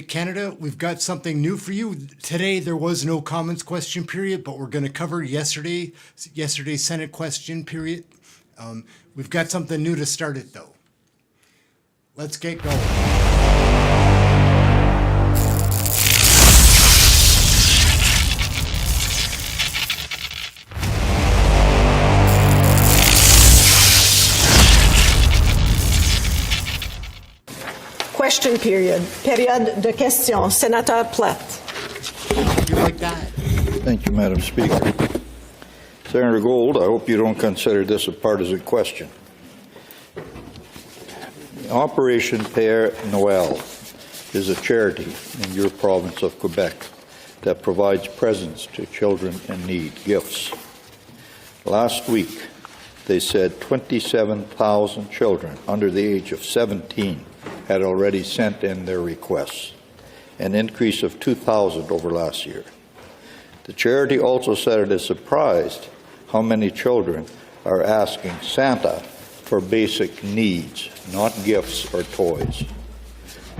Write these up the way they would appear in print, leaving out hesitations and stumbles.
Canada, we've got something new for you. Today, there was no comments question period, but we're going to cover yesterday's Senate question period. We've got something new to start it, though. Let's get going. Question period. Période de questions. Sénateur Platt. You like that? Thank you, Madam Speaker. Senator Gold, I hope you don't consider this a partisan question. Operation Père Noël is a charity in your province of Quebec that provides presents to children in need, gifts. Last week, they said 27,000 children under the age of 17 had already sent in their requests, an increase of 2,000 over last year. The charity also said it is surprised how many children are asking Santa for basic needs, not gifts or toys.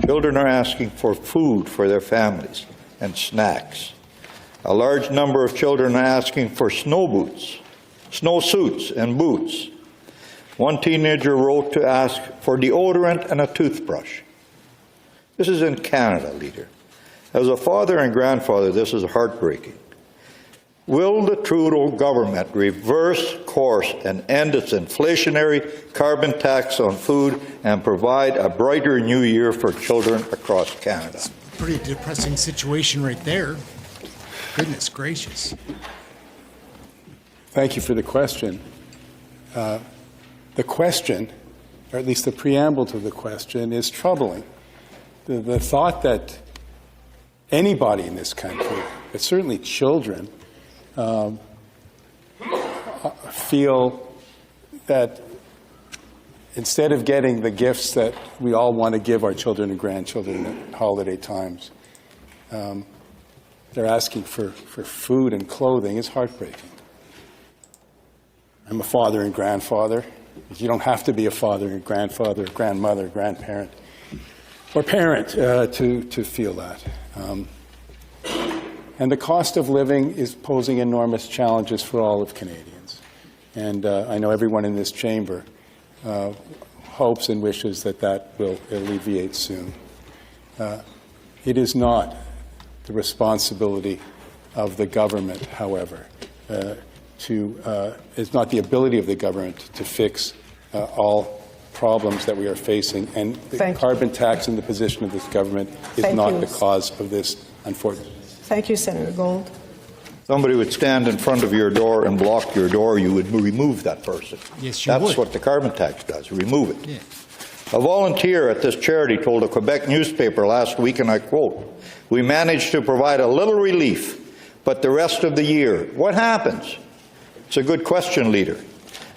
Children are asking for food for their families and snacks. A large number of children are asking for snowsuits and boots. One teenager wrote to ask for deodorant and a toothbrush. This is in Canada, Leader. As a father and grandfather, this is heartbreaking. Will the Trudeau government reverse course and end its inflationary carbon tax on food and provide a brighter new year for children across Canada? It's a pretty depressing situation right there. Goodness gracious. Thank you for the question. The question, or at least the preamble to the question, is troubling. The thought that anybody in this country, but certainly children, feel that instead of getting the gifts that we all want to give our children and grandchildren at holiday times, they're asking for food and clothing is heartbreaking. I'm a father and grandfather. You don't have to be a father and grandfather, grandmother, grandparent, or parent to feel that. And the cost of living is posing enormous challenges for all of Canadians. And I know everyone in this chamber hopes and wishes that that will alleviate soon. It is not the responsibility of the government, however, it's not the ability of the government to fix all problems that we are facing, and the carbon tax in the position of this government is not the cause of this, unfortunately. Thank you, Senator Gold. Somebody would stand in front of your door and block your door, you would remove that person. Yes, you would. That's what the carbon tax does, remove it. Yeah. A volunteer at this charity told a Quebec newspaper last week, and I quote, "We managed to provide a little relief, but the rest of the year, what happens?" It's a good question, Leader.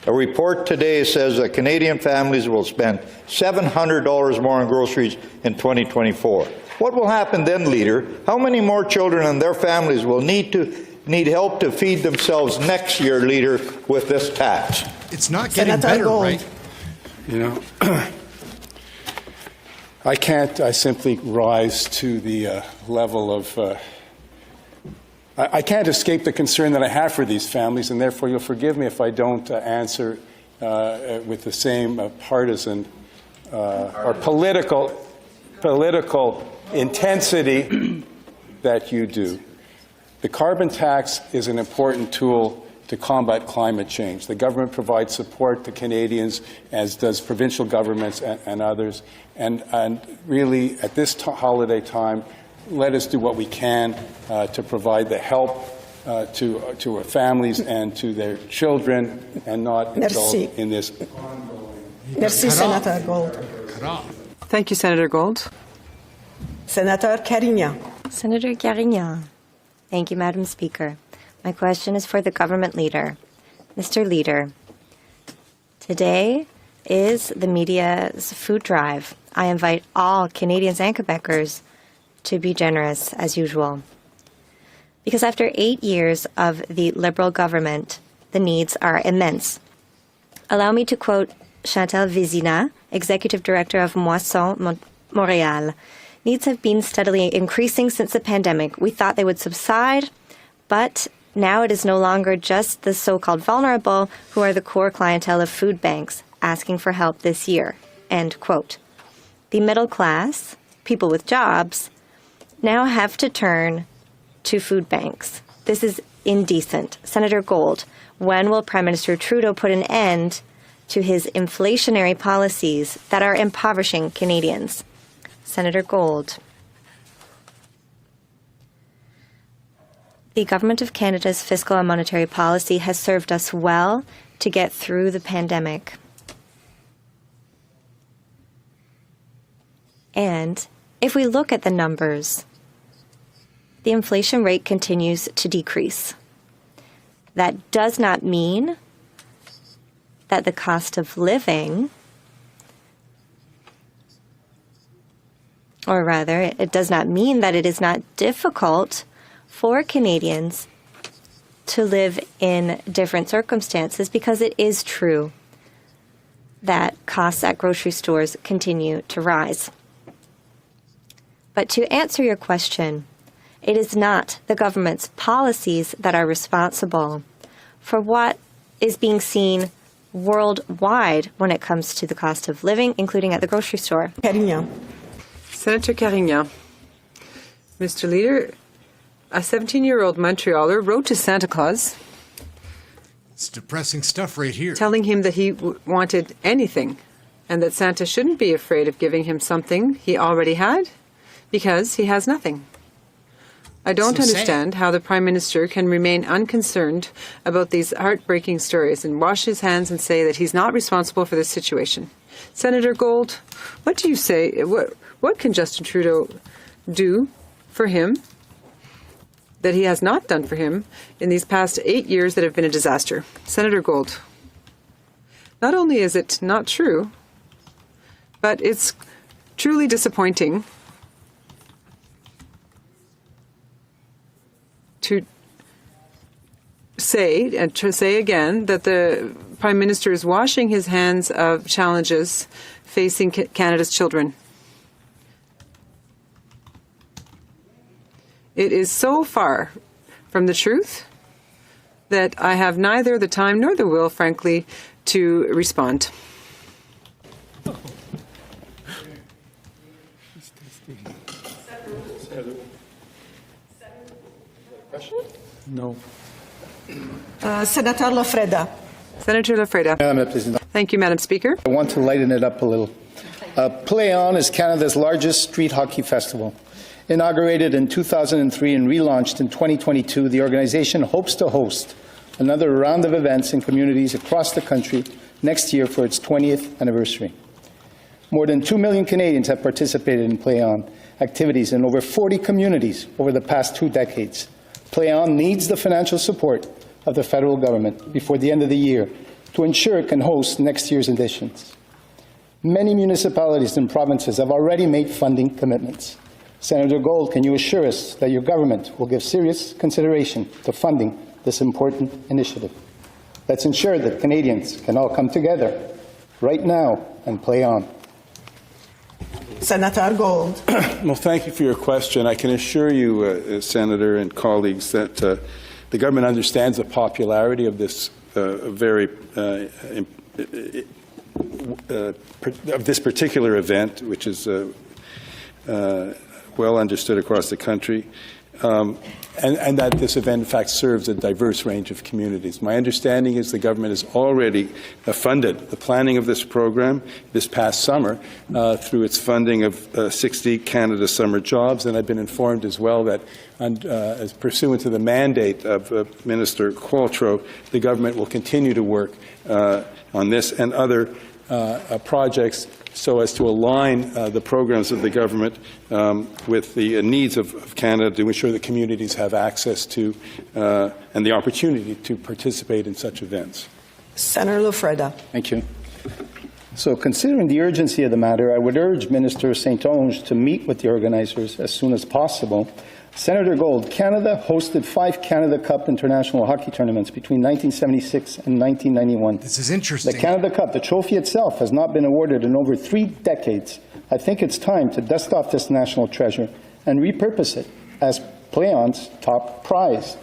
A report today says that Canadian families will spend $700 more on groceries in 2024. What will happen then, Leader? How many more children and their families will need help to feed themselves next year, Leader, with this tax? It's not getting better, right? You know, I simply rise to the level of I can't escape the concern that I have for these families, and therefore you'll forgive me if I don't answer with the same partisan or political intensity that you do. The carbon tax is an important tool to combat climate change. The government provides support to Canadians, as does provincial governments and others, and really at this holiday time, let us do what we can to provide the help to our families and to their children, and not indulge in this ongoing. Merci, Senator Gold. Thank you, Senator Gold. Senator Carignan. Senator Carignan. Thank you, Madam Speaker. My question is for the government leader. Mr. Leader, today is the media's food drive. I invite all Canadians and Quebecers to be generous, as usual. Because after 8 years of the Liberal government, the needs are immense. Allow me to quote Chantal Vézina, Executive Director of Moisson Montréal. Needs have been steadily increasing since the pandemic. We thought they would subside, but now it is no longer just the so-called vulnerable who are the core clientele of food banks asking for help this year." End quote. The middle class, people with jobs, now have to turn to food banks. This is indecent. Senator Gold, when will Prime Minister Trudeau put an end to his inflationary policies that are impoverishing Canadians? Senator Gold. The Government of Canada's fiscal and monetary policy has served us well to get through the pandemic. And if we look at the numbers, the inflation rate continues to decrease. That does not mean that the cost of living, or rather, it does not mean that it is not difficult for Canadians to live in different circumstances, because it is true that costs at grocery stores continue to rise. But to answer your question, it is not the government's policies that are responsible for what is being seen worldwide when it comes to the cost of living, including at the grocery store. Carignan. Senator Carignan. Mr. Leader, a 17-year-old Montrealer wrote to Santa Claus It's depressing stuff right here. telling him that he wanted anything and that Santa shouldn't be afraid of giving him something he already had because he has nothing. I don't So sad. understand how the Prime Minister can remain unconcerned about these heartbreaking stories and wash his hands and say that he's not responsible for this situation. Senator Gold, what do you say? What can Justin Trudeau do for him that he has not done for him in these past 8 years that have been a disaster? Senator Gold, not only is it not true, but it's truly disappointing to say again that the Prime Minister is washing his hands of challenges facing Canada's children. It is so far from the truth that I have neither the time nor the will, frankly, to respond. No. Senator Lafreda. Senator Lafreda. Madame la Présidente, Thank you, Madam Speaker. I want to lighten it up a little. Play On is Canada's largest street hockey festival. Inaugurated in 2003 and relaunched in 2022, the organization hopes to host another round of events in communities across the country next year for its 20th anniversary. More than 2 million Canadians have participated in Play On activities in over 40 communities over the past 2 decades. Play On needs the financial support of the federal government before the end of the year to ensure it can host next year's editions. Many municipalities and provinces have already made funding commitments. Senator Gold, can you assure us that your government will give serious consideration to funding this important initiative? Let's ensure that Canadians can all come together right now and play on. Senator Gold. Well, thank you for your question. I can assure you, Senator and colleagues, that the government understands the popularity of this of this particular event, which is well understood across the country, and that this event, in fact, serves a diverse range of communities. My understanding is the government has already funded the planning of this program this past summer through its funding of 60 Canada Summer Jobs, and I've been informed as well that, as pursuant to the mandate of Minister Qualtrough, the government will continue to work on this and other projects so as to align the programs of the government with the needs of Canada to ensure that communities have access to and the opportunity to participate in such events. Senator Lafreda. Thank you. So, considering the urgency of the matter, I would urge Minister Saint-Onge to meet with the organizers as soon as possible. Senator Gold, Canada hosted 5 Canada Cup international hockey tournaments between 1976 and 1991. This is interesting. The Canada Cup, the trophy itself, has not been awarded in over 3 decades I think it's time to dust off this national treasure and repurpose it as Play-On's top prize.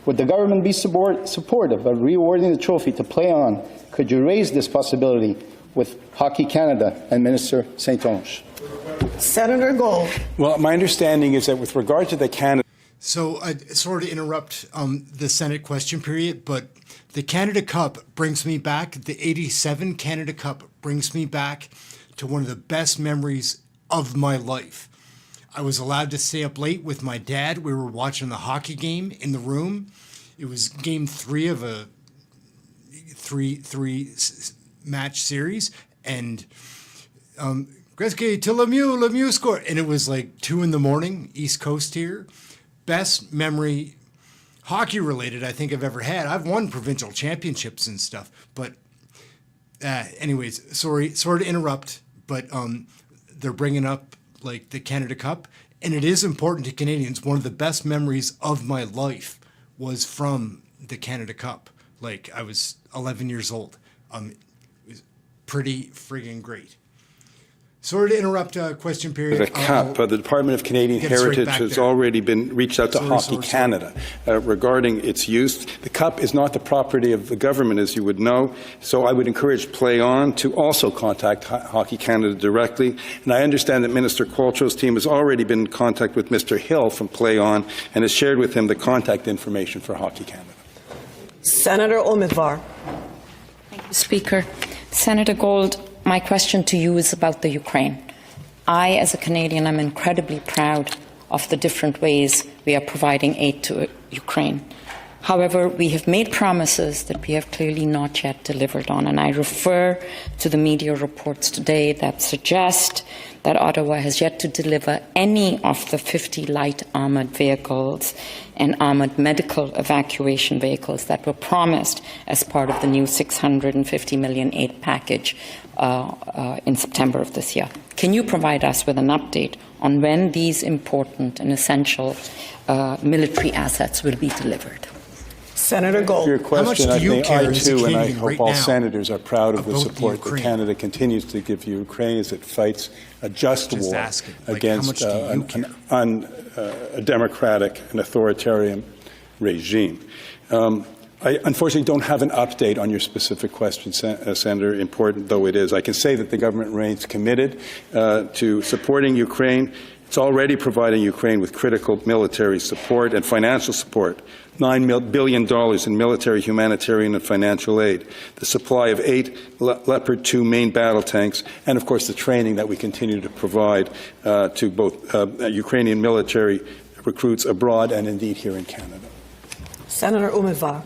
Would the government be supportive of rewarding the trophy to Play-On? Could you raise this possibility with Hockey Canada and Minister Saint-Onge? Senator Gold. Well, my understanding is that with regard to the Canada... So sorry to interrupt the Senate question period, but the Canada Cup brings me back, the '87 Canada Cup brings me back to one of the best memories of my life. I was allowed to stay up late with my dad. We were watching the hockey game in the room. It was game 3 of a three match series, and Gretzky to Lemieux scored, and it was like 2 a.m, East Coast here. Best memory, hockey related, I think I've ever had. I've won provincial championships and stuff, but anyways, sorry to interrupt, but they're bringing up like the Canada Cup, and it is important to Canadians. One of the best memories of my life was from the Canada Cup. Like, I was 11 years old. It was pretty friggin' great. Sorry to interrupt question period. The CUP, the Department of Canadian Heritage has already been reached out to Hockey Canada regarding its use. The CUP is not the property of the government, as you would know, so I would encourage Play On to also contact Hockey Canada directly. And I understand that Minister Qualtro's team has already been in contact with Mr. Hill from Play On and has shared with him the contact information for Hockey Canada. Senator Umeedvar. Thank you, Speaker. Senator Gold, my question to you is about the Ukraine. I, as a Canadian, am incredibly proud of the different ways we are providing aid to Ukraine. However, we have made promises that we have clearly not yet delivered on, and I refer to the media reports today that suggest that Ottawa has yet to deliver any of the 50 light armoured vehicles and armoured medical evacuation vehicles that were promised as part of the new $650 million aid package in September of this year. Can you provide us with an update on when these important and essential military assets will be delivered? Senator Gold. Your question, I think I too, and I hope all now senators are proud of the about support that Canada continues to give Ukraine as it fights a just war against a democratic and authoritarian regime. I unfortunately don't have an update on your specific question, Senator, important though it is. I can say that the government remains committed to supporting Ukraine. It's already providing Ukraine with critical military support and financial support, $9 billion in military, humanitarian, and financial aid, the supply of 8 Leopard 2 main battle tanks, and, of course, the training that we continue to provide to both Ukrainian military recruits abroad and, indeed, here in Canada. Senator Umeedvar.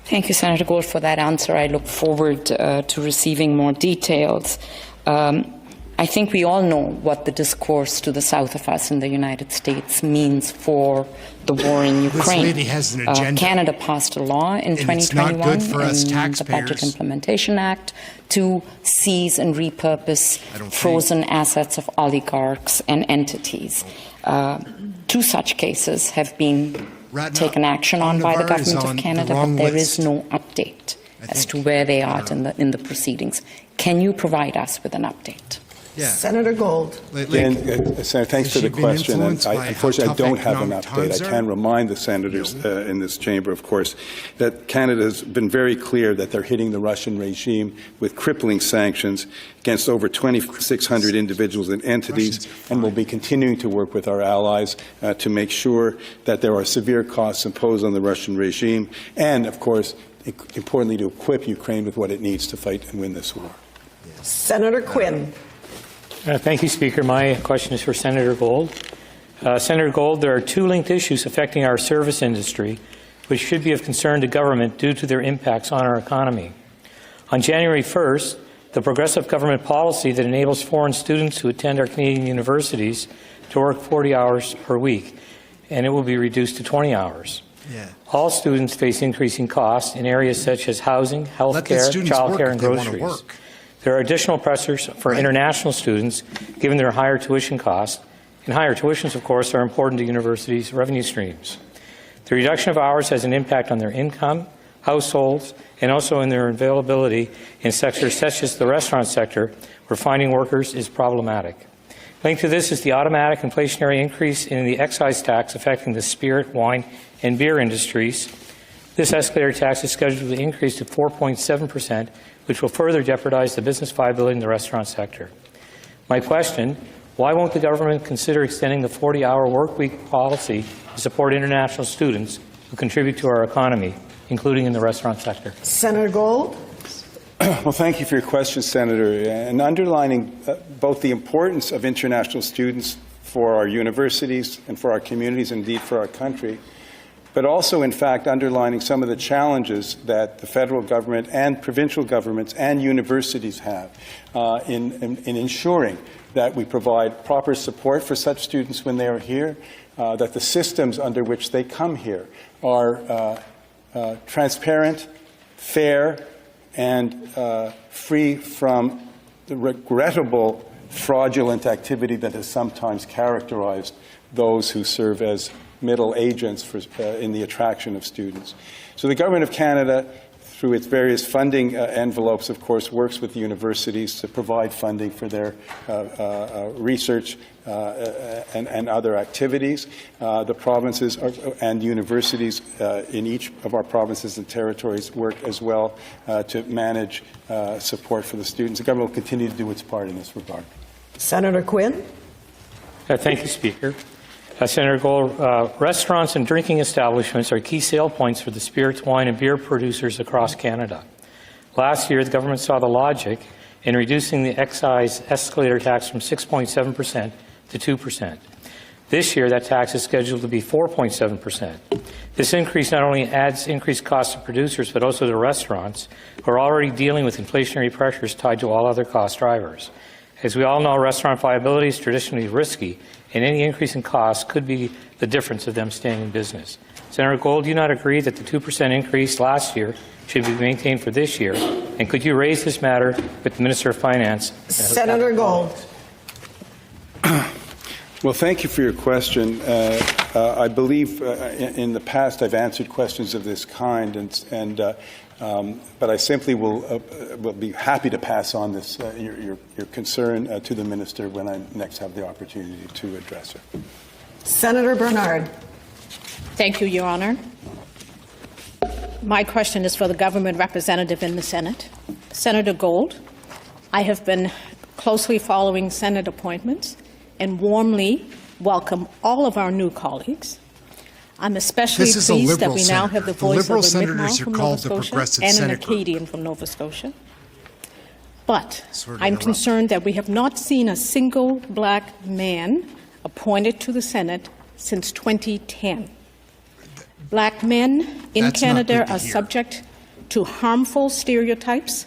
Thank you, Senator Gold, for that answer. I look forward to receiving more details. I think we all know what the discourse to the south of us in the United States means for the war in Ukraine. This lady has an agenda. Canada passed a law in 2021 not good for us in taxpayers. the Budget Implementation Act to seize and repurpose frozen assets of oligarchs and entities. 2 such cases have been taken action on by the Government of Canada, but there is no update as to where they are in the proceedings. Can you provide us with an update? Yeah. Senator Gold. Senator, thanks for the question. Unfortunately, I don't have an update. I can remind the senators in this chamber, of course, that Canada has been very clear that they're hitting the Russian regime with crippling sanctions against over 2,600 individuals and entities, and will be continuing to work with our allies to make sure that there are severe costs imposed on the Russian regime, and, of course, importantly, to equip Ukraine with what it needs to fight and win this war. Senator Quinn. Thank you, Speaker. My question is for Senator Gold. Senator Gold, there are 2 linked issues affecting our service industry, which should be of concern to government due to their impacts on our economy. On January 1st, the progressive government policy that enables foreign students who attend our Canadian universities to work 40 hours per week, and it will be reduced to 20 hours. Yeah. All students face increasing costs in areas such as housing, health care, childcare, and groceries. There are additional pressures for international students, given their higher tuition costs, and higher tuitions, of course, are important to universities' revenue streams. The reduction of hours has an impact on their income, households, and also in their availability in sectors such as the restaurant sector, where finding workers is problematic. Linked to this is the automatic inflationary increase in the excise tax affecting the spirit, wine, and beer industries. This escalator tax is scheduled to increase to 4.7%, which will further jeopardize the business viability in the restaurant sector. My question, why won't the government consider extending the 40-hour workweek policy to support international students who contribute to our economy, including in the restaurant sector? Senator Gold. Well, thank you for your question, Senator. And underlining both the importance of international students for our universities and for our communities, indeed for our country, but also, in fact, underlining some of the challenges that the federal government and provincial governments and universities have in ensuring that we provide proper support for such students when they are here, that the systems under which they come here are transparent, fair, and free from the regrettable fraudulent activity that has sometimes characterized those who serve as middle agents for, in the attraction of students. So the Government of Canada, through its various funding envelopes, of course, works with the universities to provide funding for their research and other activities. The provinces and universities in each of our provinces and territories work as well to manage support for the students. The government will continue to do its part in this regard. Senator Quinn. Thank you, Speaker. Senator Gold, restaurants and drinking establishments are key sale points for the spirits, wine, and beer producers across Canada. Last year, the government saw the logic in reducing the excise escalator tax from 6.7% to 2%. This year, that tax is scheduled to be 4.7%. This increase not only adds increased costs to producers, but also to restaurants, who are already dealing with inflationary pressures tied to all other cost drivers. As we all know, restaurant viability is traditionally risky, and any increase in costs could be the difference of them staying in business. Senator Gold, do you not agree that the 2% increase last year should be maintained for this year? And could you raise this matter with the Minister of Finance? Senator Gold. Well, thank you for your question. I believe in the past I've answered questions of this kind, but I simply will be happy to pass on this your concern to the minister when I next have the opportunity to address her. Senator Bernard. Thank you, Your Honor. My question is for the government representative in the Senate. Senator Gold, I have been closely following Senate appointments and warmly welcome all of our new colleagues. I'm especially pleased that we now have the voice of a Mi'kmaq from Nova Scotia and an Acadian from Nova Scotia. But I'm concerned that we have not seen a single black man appointed to the Senate since 2010. Black men in Canada are subject to harmful stereotypes,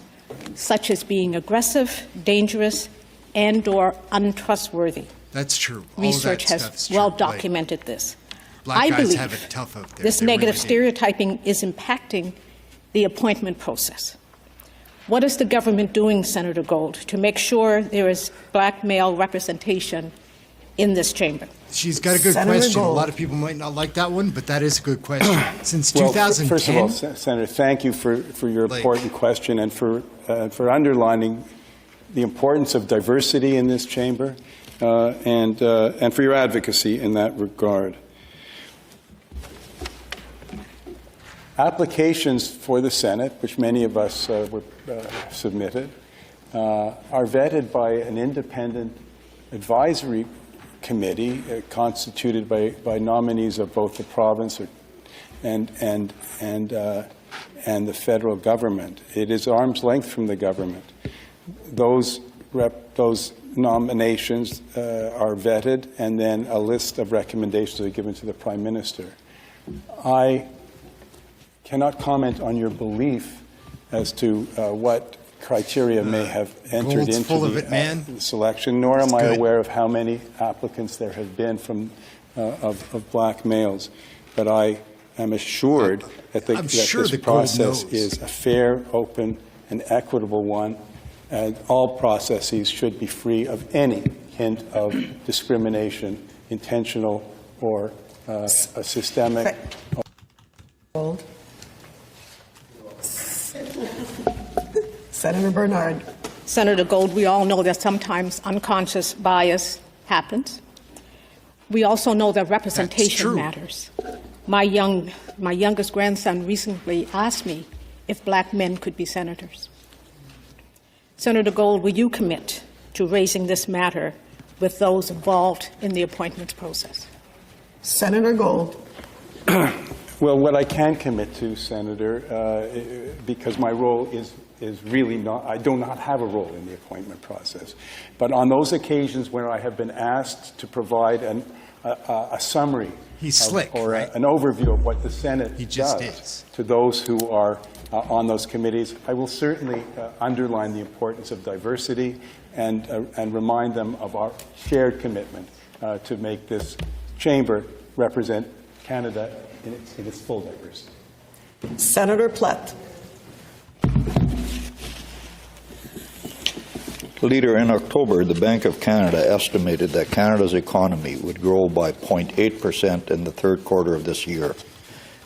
such as being aggressive, dangerous, and/or untrustworthy. That's true. Research has well documented this. Black I guys have it believe tough out there. this negative stereotyping is impacting the appointment process. What is the government doing, Senator Gold, to make sure there is black male representation in this chamber? She's got a good question. A lot of people might not like that one, but that is a good question. Since 2010... First of all, Senator, thank you for your important question and for underlining the importance of diversity in this chamber and for your advocacy in that regard. Applications for the Senate, which many of us submitted, are vetted by an independent advisory committee constituted by nominees of both the province and the federal government. It is arm's length from the government. Those nominations are vetted, and then a list of recommendations are given to the Prime Minister. I cannot comment on your belief as to what criteria may have entered into the selection, nor am I aware of how many applicants there have been from of black males. But I am assured that this process is a fair, open, and equitable one, and all processes should be free of any hint of discrimination, intentional or systemic. Senator Bernard. Senator Gold, we all know that sometimes unconscious bias happens. We also know that representation matters. My youngest grandson recently asked me if black men could be senators. Senator Gold, will you commit to raising this matter with those involved in the appointments process? Senator Gold. Well, what I can commit to, Senator, because my role is really not, I do not have a role in the appointment process. But on those occasions where I have been asked to provide a summary an overview of what the Senate does to those who are on those committees, I will certainly underline the importance of diversity and remind them of our shared commitment to make this chamber represent Canada in its full diversity. Senator Plett. Leader, in October, the Bank of Canada estimated that Canada's economy would grow by 0.8% in the third quarter of this year.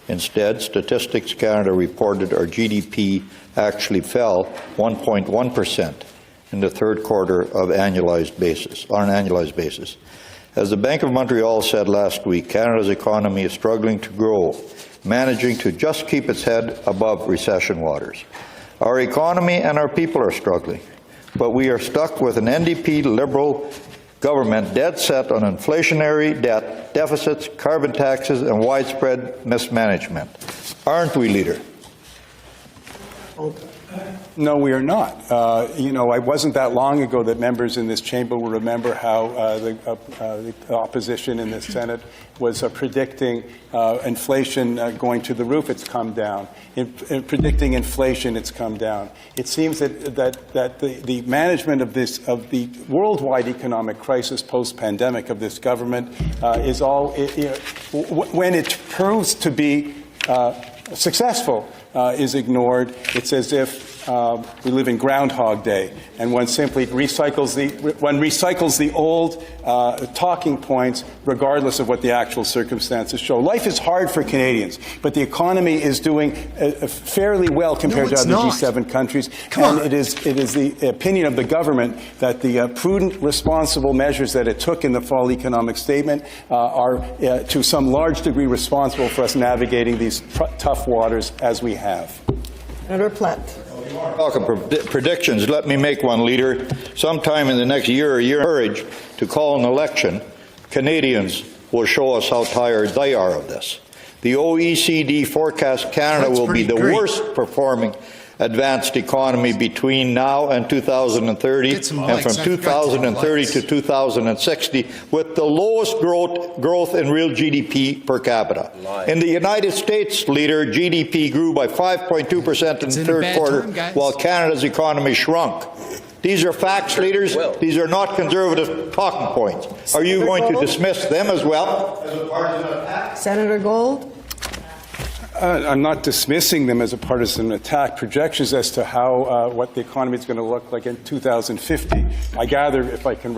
Instead, Statistics Canada reported our GDP actually fell 1.1% in the third quarter of on an annualized basis. As the Bank of Montreal said last week, Canada's economy is struggling to grow, managing to just keep its head above recession waters. Our economy and our people are struggling, but we are stuck with an NDP Liberal government dead set on inflationary debt, deficits, carbon taxes, and widespread mismanagement. Aren't we, Leader? No, we are not. It wasn't that long ago that members in this chamber will remember how the opposition in the Senate was predicting inflation going to the roof. It's come down. In predicting inflation, it's come down. It seems that the management of the worldwide economic crisis post-pandemic of this government is all, when it proves to be successful, is ignored. It's as if we live in Groundhog Day, and one simply recycles the old talking points, regardless of what the actual circumstances show. Life is hard for Canadians, but the economy is doing fairly well compared to other G7 countries. And it is the opinion of the government that the prudent, responsible measures that it took in the fall economic statement are, to some large degree, responsible for us navigating these tough waters as we have. Senator Plett. Talk of predictions. Let me make one, Leader. Sometime in the next year courage to call an election, Canadians will show us how tired they are of this. The OECD forecasts Canada will be the worst performing advanced economy between now and 2030, and from 2030 to 2060, with the lowest growth in real GDP per capita. In the United States, Leader, GDP grew by 5.2% in the third quarter, while Canada's economy shrunk. These are facts, leaders. These are not conservative talking points. Are you going to dismiss them as well as a partisan attack? Senator Gold. I'm not dismissing them as a partisan attack. Projections as to how what the economy is going to look like in 2050. I gather, if I can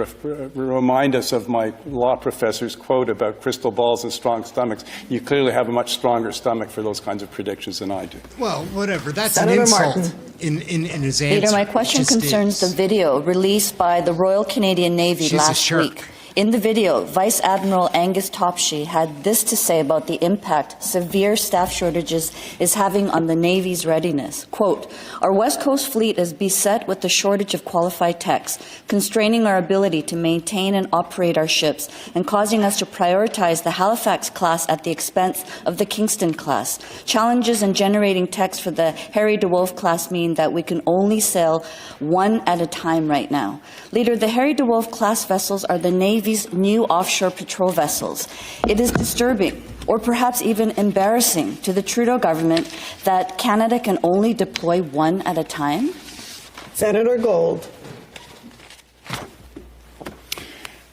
remind us of my law professor's quote about crystal balls and strong stomachs, you clearly have a much stronger stomach for those kinds of predictions than I do. Well, whatever. That's Senator an insult Martin. in his answer. Leader, my question concerns the video released by the Royal Canadian Navy last week. In the video, Vice Admiral Angus Topshee had this to say about the impact severe staff shortages is having on the Navy's readiness. Quote, "Our West Coast fleet is beset with the shortage of qualified techs, constraining our ability to maintain and operate our ships and causing us to prioritize the Halifax class at the expense of the Kingston class. Challenges in generating techs for the Harry DeWolf class mean that we can only sail one at a time right now." Leader, the Harry DeWolf class vessels are the Navy's new offshore patrol vessels. It is disturbing, or perhaps even embarrassing, to the Trudeau government that Canada can only deploy one at a time? Senator Gold.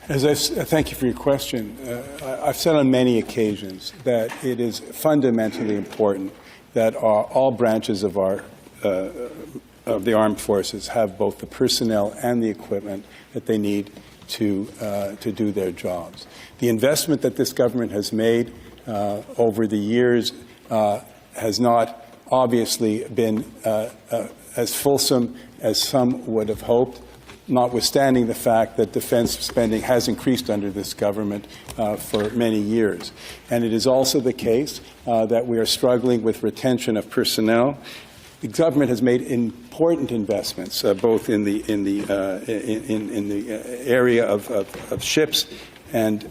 Thank you for your question. I've said on many occasions that it is fundamentally important that all branches of the armed forces have both the personnel and the equipment that they need to do their jobs. The investment that this government has made over the years has not obviously been as fulsome as some would have hoped, notwithstanding the fact that defense spending has increased under this government for many years. And it is also the case that we are struggling with retention of personnel. The government has made important investments, both in the area of ships and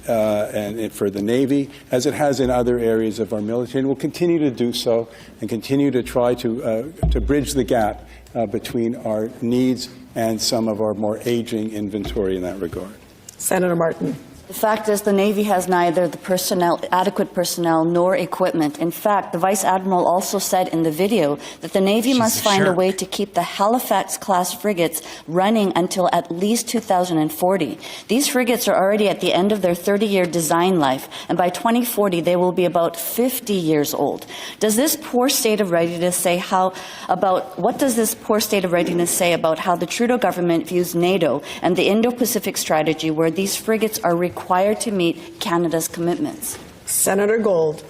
for the Navy, as it has in other areas of our military, and will continue to do so, and continue to try to bridge the gap between our needs and some of our more aging inventory in that regard. Senator Martin. The fact is the Navy has neither the adequate personnel nor equipment. In fact, the Vice Admiral also said in the video that the Navy must find a way to keep the Halifax-class frigates running until at least 2040. These frigates are already at the end of their 30-year design life, and by 2040 they will be about 50 years old. Does this poor state of readiness say what does this poor state of readiness say about how the Trudeau government views NATO and the Indo-Pacific strategy, where these frigates are required to meet Canada's commitments? Senator Gold.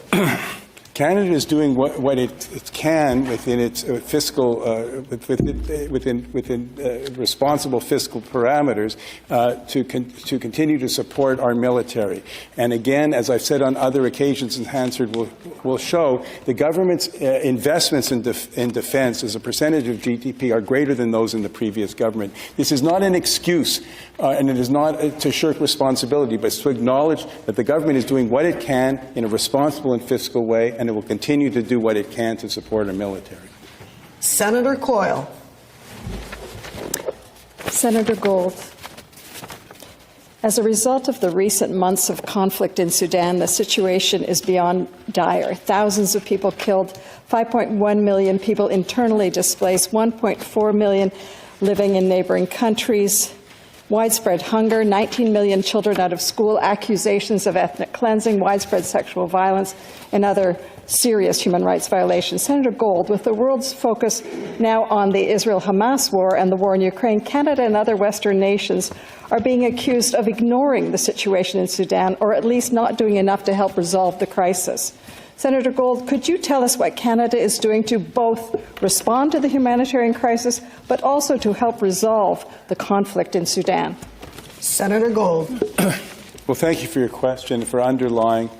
Canada is doing what it can within its fiscal, within responsible fiscal parameters to continue to support our military. And again, as I've said on other occasions, and Hansard will show, the government's investments in defense as a percentage of GDP are greater than those in the previous government. This is not an excuse, and it is not to shirk responsibility, but to acknowledge that the government is doing what it can in a responsible and fiscal way, and it will continue to do what it can to support our military. Senator Coyle. Senator Gold, as a result of the recent months of conflict in Sudan, the situation is beyond dire. Thousands of people killed, 5.1 million people internally displaced, 1.4 million living in neighboring countries, widespread hunger, 19 million children out of school, accusations of ethnic cleansing, widespread sexual violence, and other serious human rights violations. Senator Gold, with the world's focus now on the Israel-Hamas war and the war in Ukraine, Canada and other Western nations are being accused of ignoring the situation in Sudan, or at least not doing enough to help resolve the crisis. Senator Gold, could you tell us what Canada is doing to both respond to the humanitarian crisis, but also to help resolve the conflict in Sudan? Senator Gold. Well, thank you for your question, for underlying,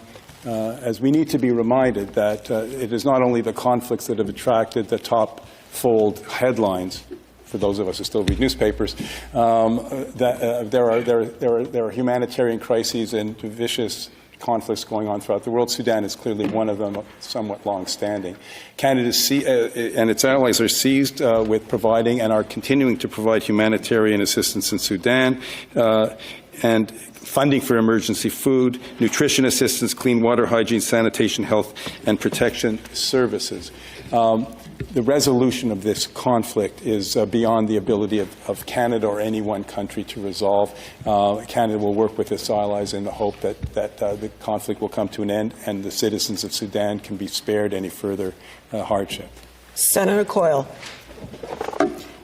as we need to be reminded that it is not only the conflicts that have attracted the top fold headlines, for those of us who still read newspapers, that there are humanitarian crises and vicious conflicts going on throughout the world. Sudan is clearly one of them, somewhat long-standing. Canada and its allies are seized with providing and are continuing to provide humanitarian assistance in Sudan, and funding for emergency food, nutrition assistance, clean water, hygiene, sanitation, health, and protection services. The resolution of this conflict is beyond the ability of Canada or any one country to resolve. Canada will work with its allies in the hope that the conflict will come to an end and the citizens of Sudan can be spared any further hardship. Senator Coyle.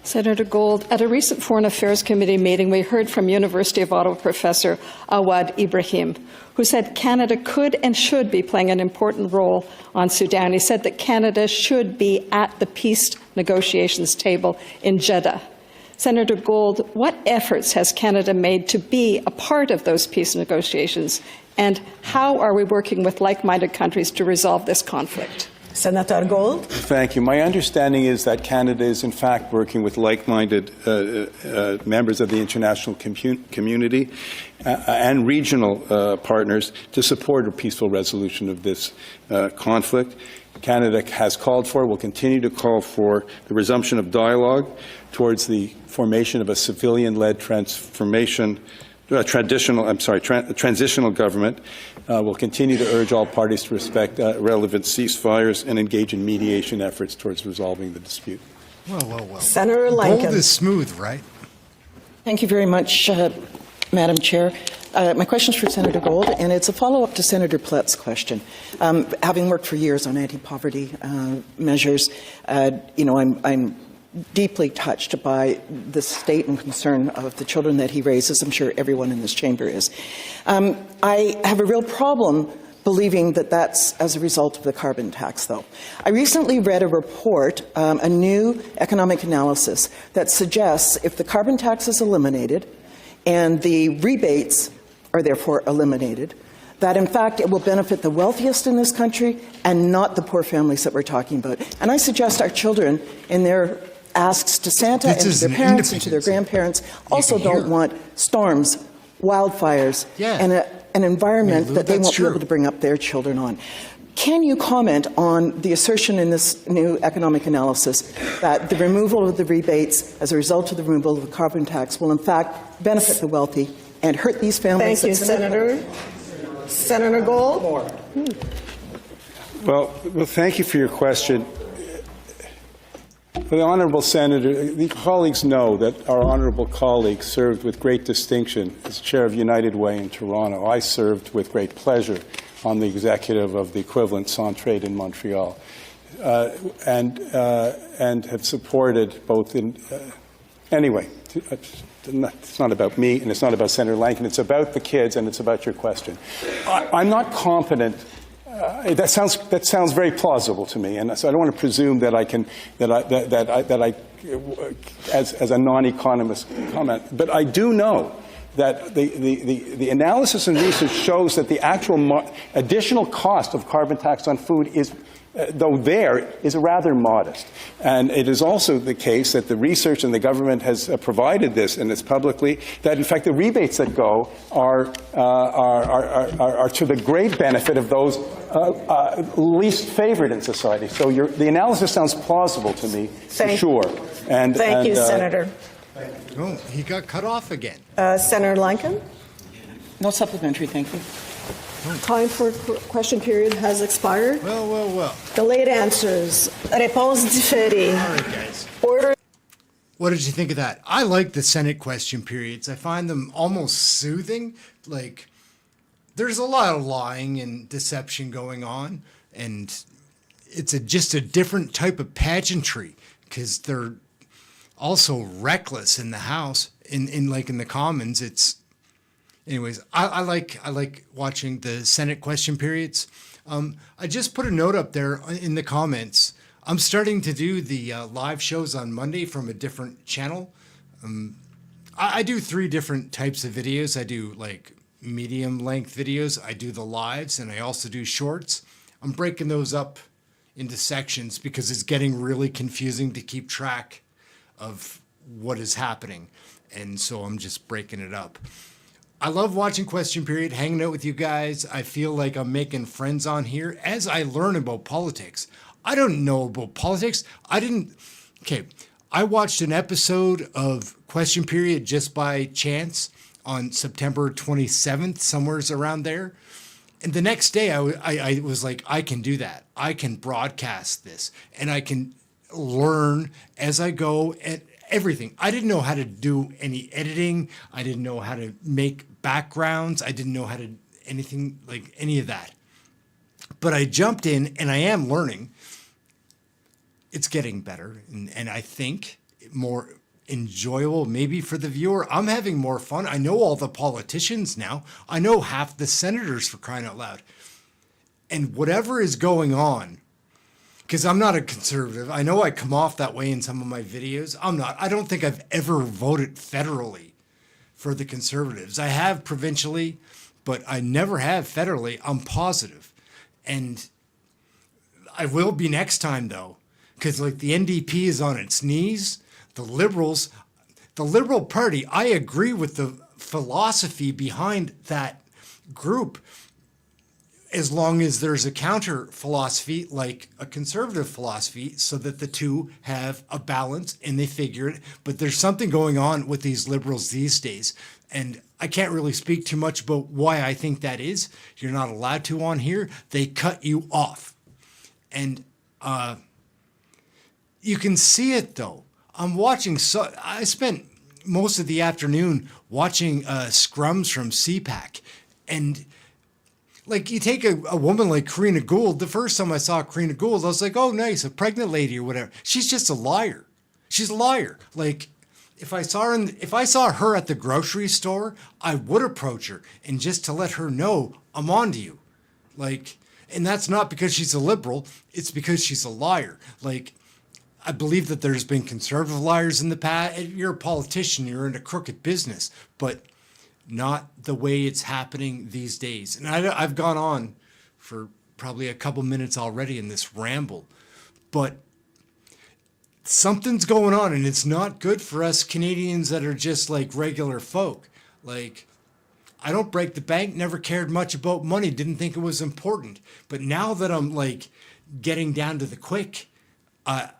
Senator Gold, at a recent Foreign Affairs Committee meeting, we heard from University of Ottawa professor Awad Ibrahim, who said Canada could and should be playing an important role on Sudan. He said that Canada should be at the peace negotiations table in Jeddah. Senator Gold, what efforts has Canada made to be a part of those peace negotiations, and how are we working with like-minded countries to resolve this conflict? Senator Gold. Thank you. My understanding is that Canada is, in fact, working with like-minded members of the international community and regional partners to support a peaceful resolution of this conflict. Canada has called for, will continue to call for, the resumption of dialogue towards the formation of a civilian-led transitional government. Will continue to urge all parties to respect relevant ceasefires and engage in mediation efforts towards resolving the dispute. Well. Senator Lincoln. Gold is smooth, right? Thank you very much, Madam Chair. My question is for Senator Gold, and it's a follow-up to Senator Plett's question. Having worked for years on anti-poverty measures, I'm deeply touched by the state and concern of the children that he raises. I'm sure everyone in this chamber is. I have a real problem believing that that's as a result of the carbon tax, though. I recently read a report, a new economic analysis, that suggests if the carbon tax is eliminated and the rebates are therefore eliminated, that in fact it will benefit the wealthiest in this country and not the poor families that we're talking about. And I suggest our children in their asks to Santa and to their parents and to their grandparents also don't want storms, wildfires, and an environment that they won't be able to bring up their children on. Can you comment on the assertion in this new economic analysis that the removal of the rebates as a result of the removal of the carbon tax will in fact benefit the wealthy and hurt these families? Thank you, Senator. Senator Gold? Well, thank you for your question. For the Honourable Senator, the colleagues know that our Honourable colleague served with great distinction as chair of United Way in Toronto. I served with great pleasure on the executive of the equivalent Centraide in Montreal, and have supported both in anyway. It's not about me, and it's not about Senator Lankin. It's about the kids, and it's about your question. I'm not confident. That sounds very plausible to me, and so I don't want to presume that I can as a non-economist comment. But I do know that the analysis and research shows that the actual additional cost of carbon tax on food is, though there, is rather modest. And it is also the case that the research and the government has provided this, and it's publicly, that in fact the rebates that go are to the great benefit of those least favored in society. So the analysis sounds plausible to me, for sure. Thank you, Senator. Oh, he got cut off again. Senator Lankin? No supplementary, thank you. Time for question period has expired. Well. Delayed answers. Réponse différée. All right, guys. Order. What did you think of that? I like the Senate question periods. I find them almost soothing. Like, there's a lot of lying and deception going on, and it's just a different type of pageantry because they're also reckless in the House. In the Commons, it's. Anyways, I like watching the Senate question periods. I just put a note up there in the comments. I'm starting to do the live shows on Monday from a different channel. I do 3 different types of videos. I do like medium length videos. I do the lives, and I also do shorts. I'm breaking those up into sections because it's getting really confusing to keep track of what is happening. And so I'm just breaking it up. I love watching Question Period, hanging out with you guys. I feel like I'm making friends on here as I learn about politics. I don't know about politics. I watched an episode of Question Period just by chance on September 27th, somewhere around there. And the next day I was like, I can do that. I can broadcast this and I can learn as I go and everything. I didn't know how to do any editing. I didn't know how to make backgrounds. I didn't know how to anything like any of that. But I jumped in and I am learning. It's getting better and I think more enjoyable maybe for the viewer. I'm having more fun. I know all the politicians now. I know half the senators, for crying out loud. And whatever is going on, because I'm not a conservative. I know I come off that way in some of my videos. I'm not. I don't think I've ever voted federally for the Conservatives. I have provincially, but I never have federally. I'm positive. And I will be next time, though, because like the NDP is on its knees. The Liberals, the Liberal Party, I agree with the philosophy behind that group, as long as there's a counter philosophy like a conservative philosophy so that the two have a balance and they figure it. But there's something going on with these liberals these days. And I can't really speak too much about why I think that is. You're not allowed to on here. They cut you off. And you can see it though. I spent most of the afternoon watching scrums from CPAC. And like you take a woman like Karina Gould, the first time I saw Karina Gould, I was like, oh, nice, a pregnant lady or whatever. She's just a liar. She's a liar. Like if I saw her at the grocery store, I would approach her and just to let her know I'm on to you. Like, and that's not because she's a liberal, it's because she's a liar. Like, I believe that there's been conservative liars in the past. You're a politician, you're in a crooked business, but not the way it's happening these days. And I've gone on for probably a couple minutes already in this ramble, but something's going on, and it's not good for us Canadians that are just like regular folk. Like, I don't break the bank, never cared much about money, didn't think it was important. But now that I'm like getting down to the quick, I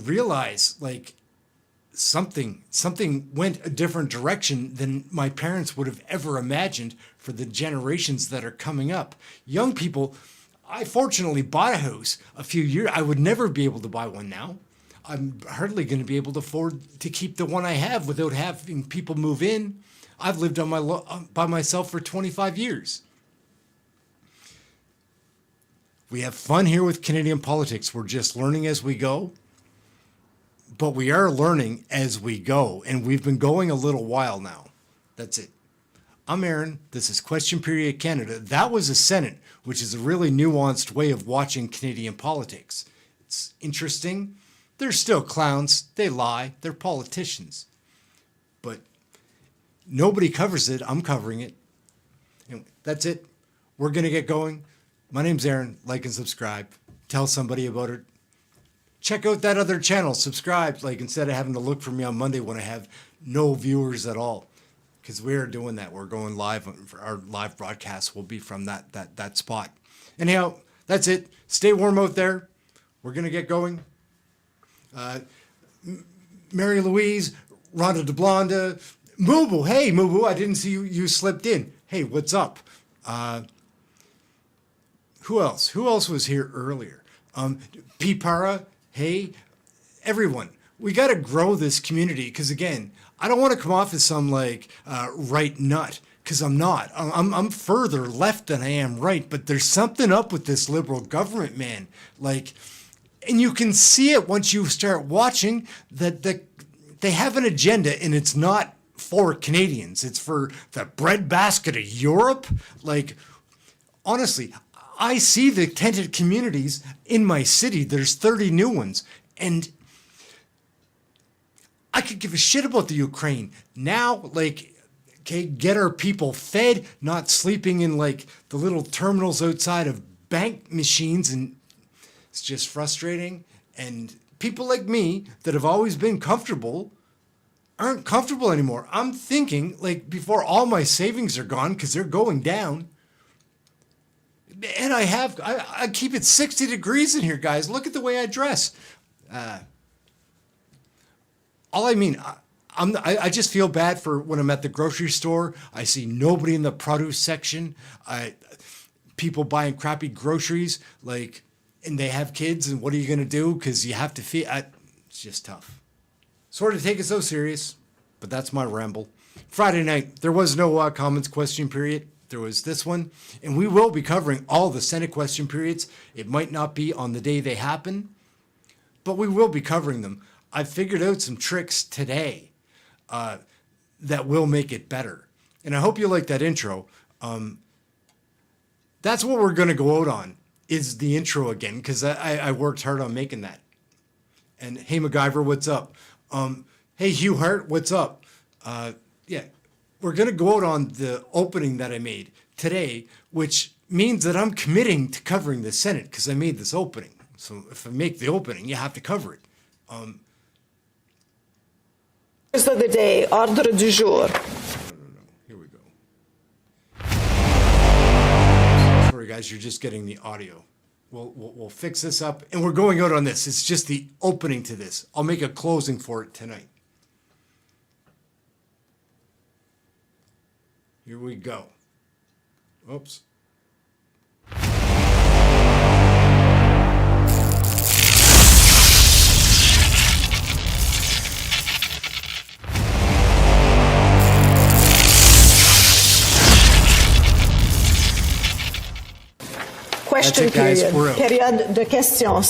realize like something went a different direction than my parents would have ever imagined for the generations that are coming up. Young people, I fortunately bought a house a few years. I would never be able to buy one now. I'm hardly going to be able to afford to keep the one I have without having people move in. I've lived on by myself for 25 years. We have fun here with Canadian politics. We're just learning as we go. But we are learning as we go, and we've been going a little while now. That's it. I'm Ehren. This is Question Period Canada. That was a Senate, which is a really nuanced way of watching Canadian politics. It's interesting. They're still clowns. They lie. They're politicians. But nobody covers it. I'm covering it. Anyway, that's it. We're going to get going. My name's Ehren. Like and subscribe. Tell somebody about it. Check out that other channel. Subscribe, like, instead of having to look for me on Monday when I have no viewers at all. Because we're doing that. We're going live. Our live broadcast will be from that spot. Anyhow, that's it. Stay warm out there. We're going to get going. Mary Louise, Rhonda DeBlonda, Mubu. Hey, Mubu, I didn't see you slipped in. Hey, what's up? Who else? Who else was here earlier? PIERRE. Hey, everyone, we got to grow this community because, again, I don't want to come off as some like right nut because I'm not. I'm further left than I am right, but there's something up with this Liberal government, man. Like, and you can see it once you start watching that they have an agenda, and it's not for Canadians. It's for the breadbasket of Europe. Like, honestly, I see the tented communities in my city. There's 30 new ones. And I could give a shit about the Ukraine. Now, like, okay, get our people fed, not sleeping in, like, the little terminals outside of bank machines. And it's just frustrating. And people like me that have always been comfortable aren't comfortable anymore. I'm thinking, like, before all my savings are gone, because they're going down, and I keep it 60 degrees in here, guys. Look at the way I dress. All I mean, I just feel bad for when I'm at the grocery store. I see nobody in the produce section. People buying crappy groceries, like, and they have kids, and what are you going to do? Because you have to feed. It's just tough. Sorry to take it so serious, but that's my ramble. Friday night, there was no comments question period. There was this one, and we will be covering all the Senate question periods. It might not be on the day they happen, but we will be covering them. I figured out some tricks today that will make it better. And I hope you like that intro. That's what we're going to go out on, is the intro again, because I worked hard on making that. And hey, MacGyver, what's up? Hey, Hugh Hart, what's up? Yeah. We're going to go out on the opening that I made today, which means that I'm committing to covering the Senate because I made this opening. So if I make the opening, you have to cover it. Of the day, ordre du jour. No. Here we go. Sorry, guys, you're just getting the audio. We'll fix this up, and we're going out on this. It's just the opening to this. I'll make a closing for it tonight. Here we go. Oops. Question That's it, guys. period. We're out. Période de questions.